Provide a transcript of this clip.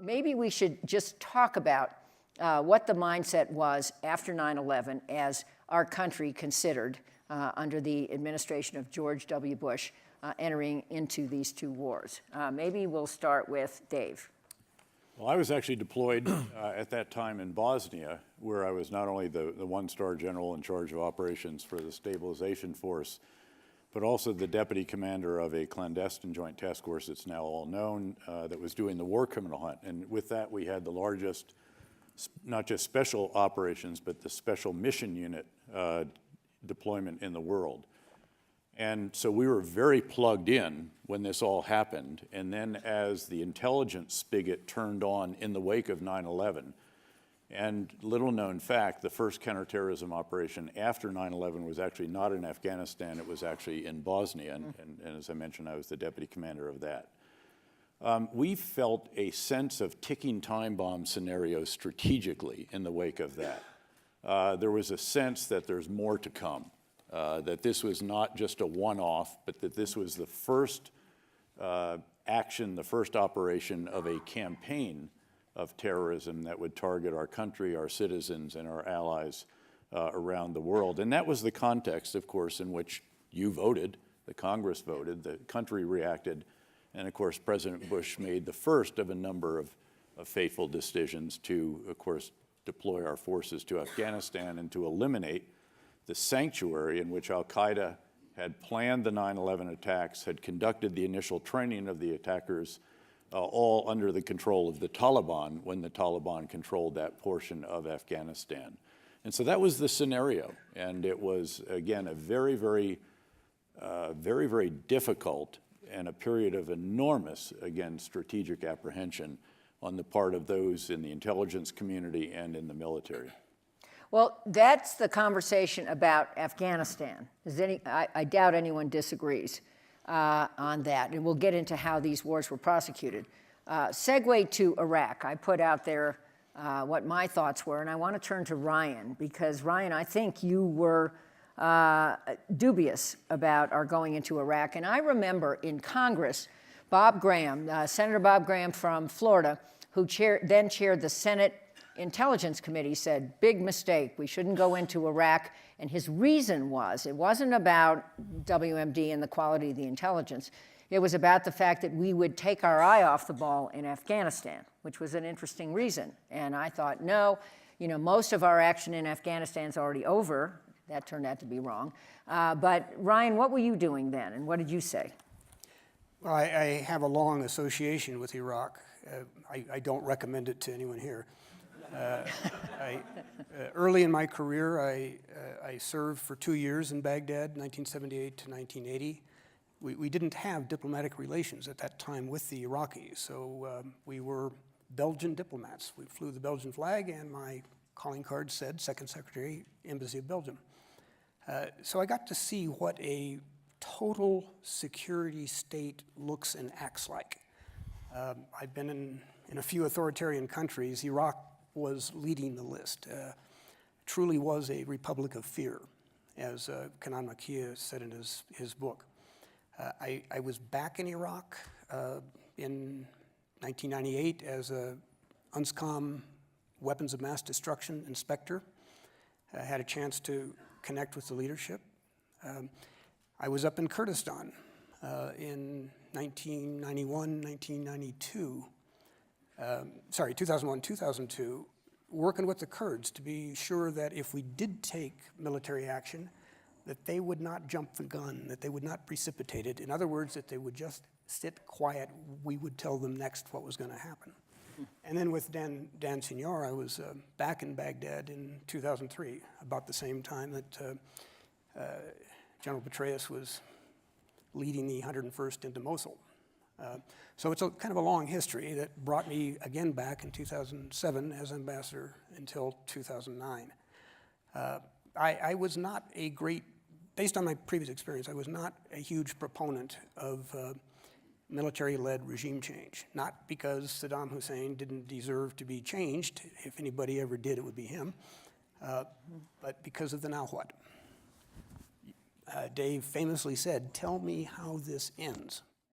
maybe we should just talk about what the mindset was after 9/11 as our country considered under the administration of George W. Bush entering into these two wars. Maybe we'll start with Dave. Well, I was actually deployed at that time in Bosnia, where I was not only the one-star general in charge of operations for the stabilization force, but also the deputy commander of a clandestine joint task force that's now all known that was doing the war criminal hunt. And with that, we had the largest, not just special operations, but the special mission unit deployment in the world. And so we were very plugged in when this all happened. And then as the intelligence spigot turned on in the wake of 9/11, and little known fact, the first counterterrorism operation after 9/11 was actually not in Afghanistan, it was actually in Bosnia. And as I mentioned, I was the deputy commander of that. We felt a sense of ticking time bomb scenarios strategically in the wake of that. There was a sense that there's more to come. That this was not just a one-off, but that this was the first action, the first operation of a campaign of terrorism that would target our country, our citizens, and our allies around the world. And that was the context, of course, in which you voted, the Congress voted, the country reacted, and of course, President Bush made the first of a number of fateful decisions to, of course, deploy our forces to Afghanistan and to eliminate the sanctuary in which al-Qaeda had planned the 9/11 attacks, had conducted the initial training of the attackers, all under the control of the Taliban when the Taliban controlled that portion of Afghanistan. And so that was the scenario. And it was, again, a very, very difficult and a period of enormous, again, strategic apprehension on the part of those in the intelligence community and in the military. Well, that's the conversation about Afghanistan. I doubt anyone disagrees on that, and we'll get into how these wars were prosecuted. Segue to Iraq. I put out there what my thoughts were, and I want to turn to Ryan, because Ryan, I think you were dubious about our going into Iraq. And I remember in Congress, Bob Graham, Senator Bob Graham from Florida, who then chaired the Senate Intelligence Committee, said, big mistake, we shouldn't go into Iraq. And his reason was, it wasn't about WMD and the quality of the intelligence. It was about the fact that we would take our eye off the ball in Afghanistan, which was an interesting reason. And I thought, no, most of our action in Afghanistan is already over. That turned out to be wrong. But Ryan, what were you doing then, and what did you say? Well, I have a long association with Iraq. I don't recommend it to anyone here. Early in my career, I served for 2 years in Baghdad, 1978 to 1980. We didn't have diplomatic relations at that time with the Iraqis, so we were Belgian diplomats. We flew the Belgian flag, and my calling card said Second Secretary, Embassy of Belgium. So I got to see what a total security state looks and acts like. I've been in a few authoritarian countries. Iraq was leading the list. Truly was a republic of fear, as Kanan Makia said in his book. I was back in Iraq in 1998 as a UNSCOM weapons of mass destruction inspector. I had a chance to connect with the leadership. I was up in Kurdistan in 1991, 1992. 2001, 2002, working with the Kurds to be sure that if we did take military action, that they would not jump the gun, that they would not precipitate it. In other words, that they would just sit quiet. We would tell them next what was going to happen. And then with Dan Senor, I was back in Baghdad in 2003, about the same time that General Petraeus was leading the 101st into Mosul. So it's kind of a long history that brought me again back in 2007 as ambassador until 2009. I was not based on my previous experience, I was not a huge proponent of military-led regime change. Not because Saddam Hussein didn't deserve to be changed. If anybody ever did, it would be him. But because of the now what. Dave famously said, tell me how this ends.